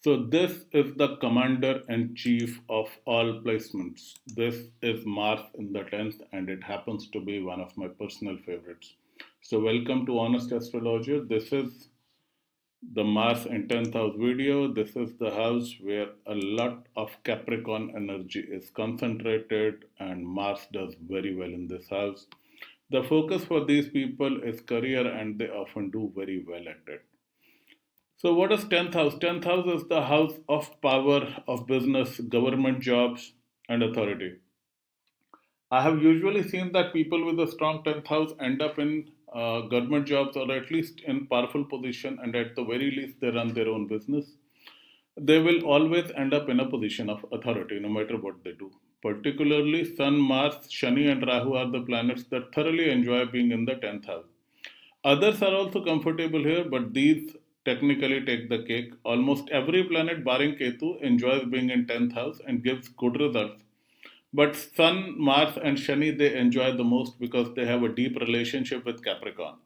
So this is the commander in chief of all placements. This is Mars in the 10th and it happens to be one of my personal favorites. So welcome to Honest Astrologer. This is the Mars in 10th house video. This is the house where a lot of Capricorn energy is concentrated and Mars does very well in this house. The focus for these people is career and they often do very well at it. So, what is 10th house? 10th house is the house of power, of business, government jobs, and authority. I have usually seen that people with a strong 10th house end up in government jobs or at least in powerful position, and at the very least, they run their own business. They will always end up in a position of authority no matter what they do. Particularly, Sun, Mars, Shani, and Rahu are the planets that thoroughly enjoy being in the 10th house. Others are also comfortable here, but these technically take the cake. Almost every planet, barring Ketu, enjoys being in 10th house and gives good results. But Sun, Mars, and Shani they enjoy the most because they have a deep relationship with Capricorn.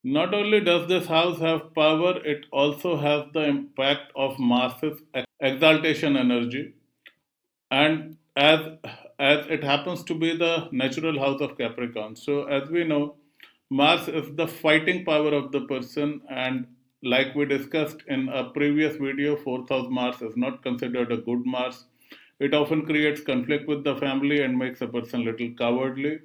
Not only does this house have power, it also has the impact of Mars's exaltation energy. And as it happens to be the natural house of Capricorn. So as we know, Mars is the fighting power of the person, and like we discussed in a previous video, fourth house Mars is not considered a good Mars. It often creates conflict with the family and makes a person little cowardly.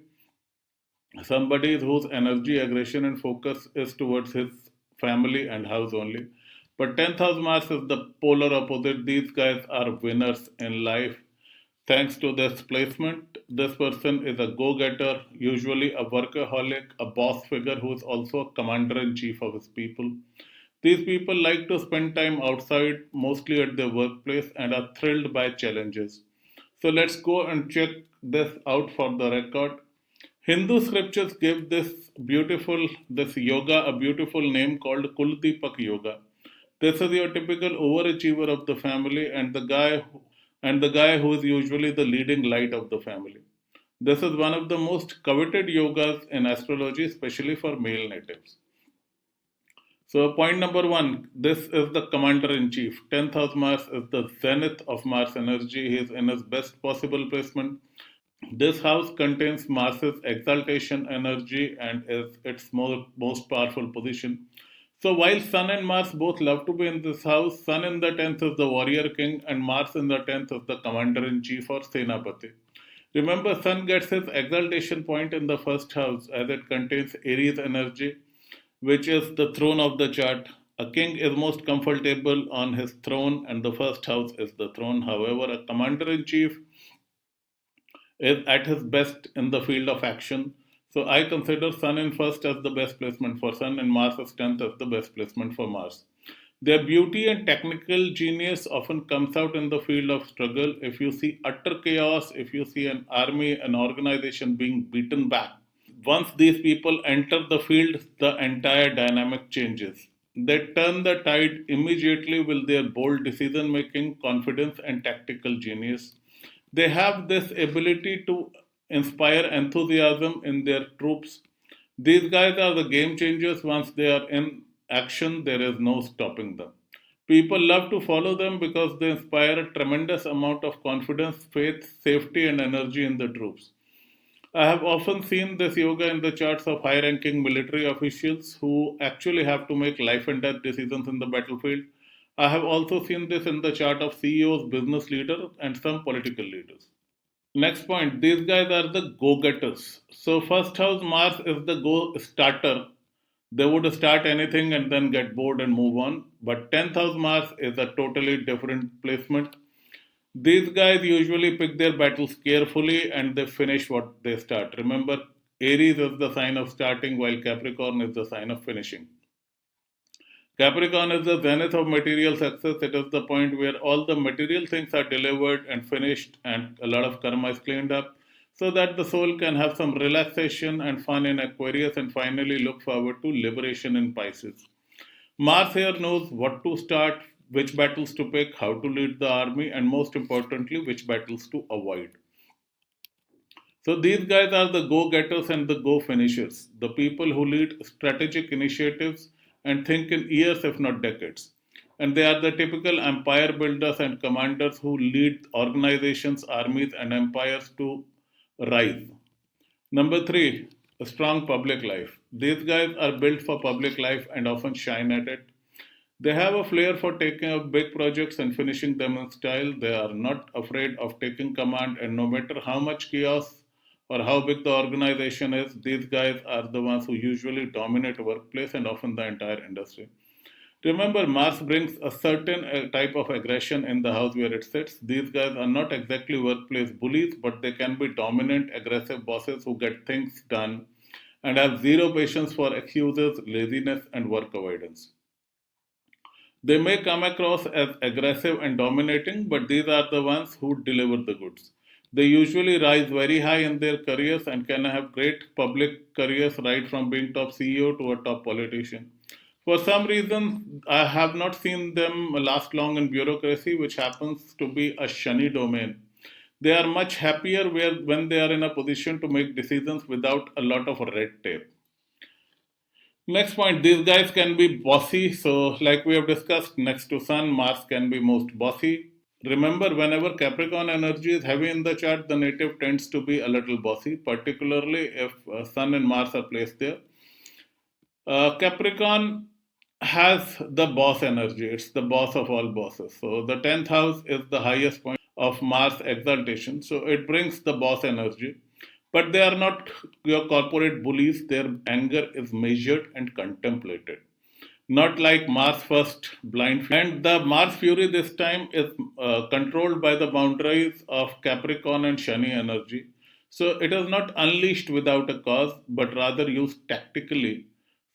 Somebody whose energy, aggression, and focus is towards his family and house only. But 10th house Mars is the polar opposite. These guys are winners in life. Thanks to this placement, this person is a go getter, usually a workaholic, a boss figure who is also a commander in chief of his people. These people like to spend time outside, mostly at their workplace, and are thrilled by challenges. So let's go and check this out for the record. Hindu scriptures give this yoga a beautiful name called Kuldipak Yoga. This is your typical overachiever of the family and the guy who is usually the leading light of the family. This is one of the most coveted yogas in astrology, especially for male natives. So, point number one, this is the commander in chief. 10th house Mars is the zenith of Mars energy. He is in his best possible placement. This house contains Mars's exaltation energy and is its most powerful position. So while Sun and Mars both love to be in this house, Sun in the 10th is the warrior king and Mars in the 10th is the commander in chief or Senapati. Remember, Sun gets his exaltation point in the first house as it contains Aries energy, which is the throne of the chart. A king is most comfortable on his throne, and the first house is the throne. However, a commander in chief is at his best in the field of action. So I consider Sun in first as the best placement for Sun and Mars as 10th as the best placement for Mars. Their beauty and technical genius often comes out in the field of struggle. If you see utter chaos, if you see an army, an organization being beaten back, once these people enter the field, the entire dynamic changes. They turn the tide immediately with their bold decision making, confidence, and tactical genius. They have this ability to inspire enthusiasm in their troops. These guys are the game changers. Once they are in action, there is no stopping them. People love to follow them because they inspire a tremendous amount of confidence, faith, safety, and energy in the troops. I have often seen this yoga in the charts of high ranking military officials who actually have to make life and death decisions in the battlefield. I have also seen this in the chart of CEOs, business leaders, and some political leaders. Next point, these guys are the go getters. So, first house Mars is the go starter. They would start anything and then get bored and move on. But 10th house Mars is a totally different placement. These guys usually pick their battles carefully and they finish what they start. Remember, Aries is the sign of starting while Capricorn is the sign of finishing. Capricorn is the zenith of material success. It is the point where all the material things are delivered and finished and a lot of karma is cleaned up so that the soul can have some relaxation and fun in Aquarius and finally look forward to liberation in Pisces. Mars here knows what to start, which battles to pick, how to lead the army, and most importantly, which battles to avoid. So these guys are the go getters and the go finishers, the people who lead strategic initiatives and think in years, if not decades. And they are the typical empire builders and commanders who lead organizations, armies, and empires to rise. Number three, a strong public life. These guys are built for public life and often shine at it. They have a flair for taking up big projects and finishing them in style. They are not afraid of taking command, and no matter how much chaos or how big the organization is, these guys are the ones who usually dominate workplace and often the entire industry. Remember, Mars brings a certain type of aggression in the house where it sits. These guys are not exactly workplace bullies, but they can be dominant, aggressive bosses who get things done and have zero patience for excuses, laziness, and work avoidance. They may come across as aggressive and dominating, but these are the ones who deliver the goods. They usually rise very high in their careers and can have great public careers right from being top CEO to a top politician. For some reason, I have not seen them last long in bureaucracy, which happens to be a shiny domain. They are much happier when they are in a position to make decisions without a lot of red tape. Next point, these guys can be bossy. So, like we have discussed, next to Sun, Mars can be most bossy. Remember, whenever Capricorn energy is heavy in the chart, the native tends to be a little bossy, particularly if Sun and Mars are placed there. Capricorn has the boss energy, it's the boss of all bosses. So, the 10th house is the highest point of Mars exaltation. So, it brings the boss energy. But they are not your corporate bullies, their anger is measured and contemplated. Not like Mars first blind. And the Mars Fury this time is controlled by the boundaries of Capricorn and Shani energy. So it is not unleashed without a cause, but rather used tactically.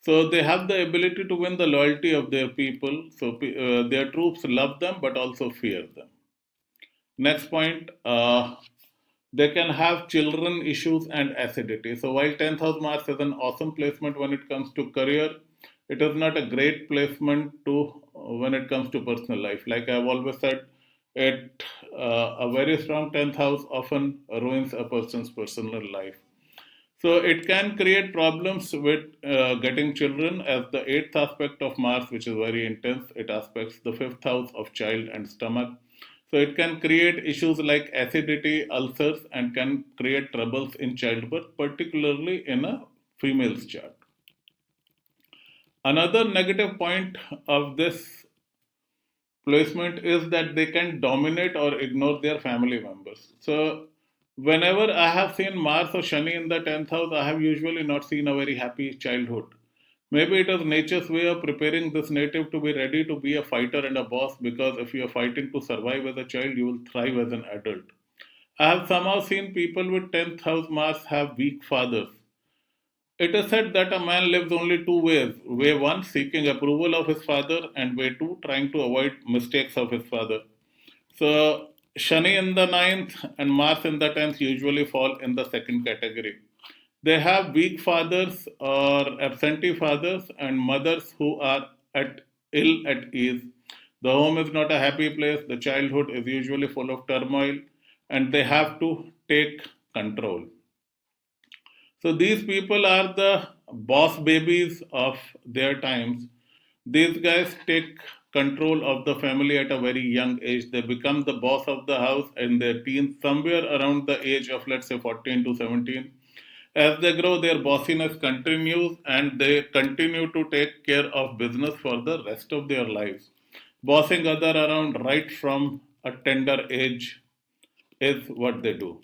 So they have the ability to win the loyalty of their people. So their troops love them, but also fear them. Next point, they can have children issues and acidity. So while 10th house Mars is an awesome placement when it comes to career, it is not a great placement to when it comes to personal life. Like I've always said, it a very strong 10th house often ruins a person's personal life. So it can create problems with getting children as the eighth aspect of Mars, which is very intense. It aspects the fifth house of child and stomach. So it can create issues like acidity, ulcers, and can create troubles in childbirth, particularly in a female's chart. Another negative point of this placement is that they can dominate or ignore their family members. So, whenever I have seen Mars or Shani in the 10th house, I have usually not seen a very happy childhood. Maybe it is nature's way of preparing this native to be ready to be a fighter and a boss because if you are fighting to survive as a child, you will thrive as an adult. I have somehow seen people with 10th house Mars have weak fathers. It is said that a man lives only two ways. Way one, seeking approval of his father, and way two, trying to avoid mistakes of his father. So, Shani in the ninth and Mars in the 10th usually fall in the second category. They have weak fathers or absentee fathers and mothers who are at ill at ease. The home is not a happy place. The childhood is usually full of turmoil, and they have to take control. So these people are the boss babies of their times. These guys take control of the family at a very young age. They become the boss of the house in their teens, somewhere around the age of, let's say, 14 to 17. As they grow, their bossiness continues and they continue to take care of business for the rest of their lives. Bossing other around right from a tender age is what they do.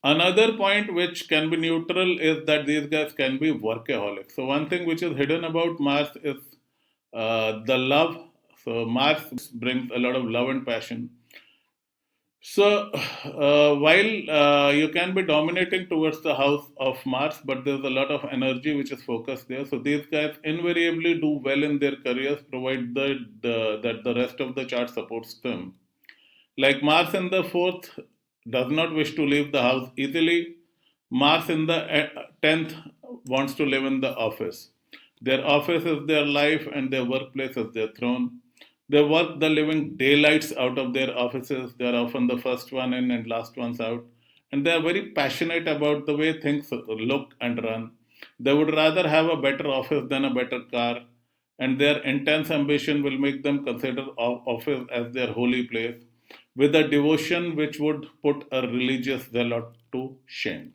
Another point which can be neutral is that these guys can be workaholics. So one thing which is hidden about Mars is the love. So Mars brings a lot of love and passion. So while you can be dominating towards the house of Mars, but there's a lot of energy which is focused there. So these guys invariably do well in their careers, provided that the rest of the chart supports them. Like Mars in the fourth does not wish to leave the house easily. Mars in the 10th wants to live in the office. Their office is their life and their workplace is their throne. They work the living daylights out of their offices. They are often the first one in and last ones out. And they are very passionate about the way things look and run. They would rather have a better office than a better car. and their intense ambition will make them consider office as their holy place, with a devotion which would put a religious zealot to shame.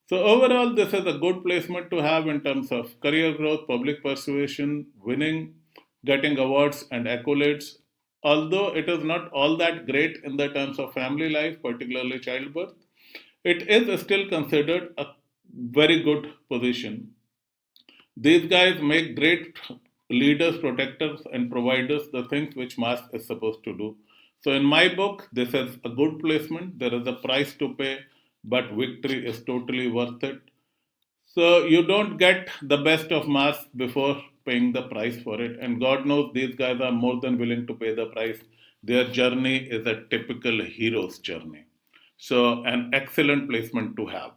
So, overall, this is a good placement to have in terms of career growth, public persuasion, winning, getting awards and accolades. Although it is not all that great in the terms of family life, particularly childbirth, it is still considered a very good position. These guys make great leaders, protectors, and providers, the things which Mars is supposed to do. So, in my book, this is a good placement. There is a price to pay, but victory is totally worth it. So, you don't get the best of Mars before paying the price for it. And God knows these guys are more than willing to pay the price. Their journey is a typical hero's journey. So, an excellent placement to have.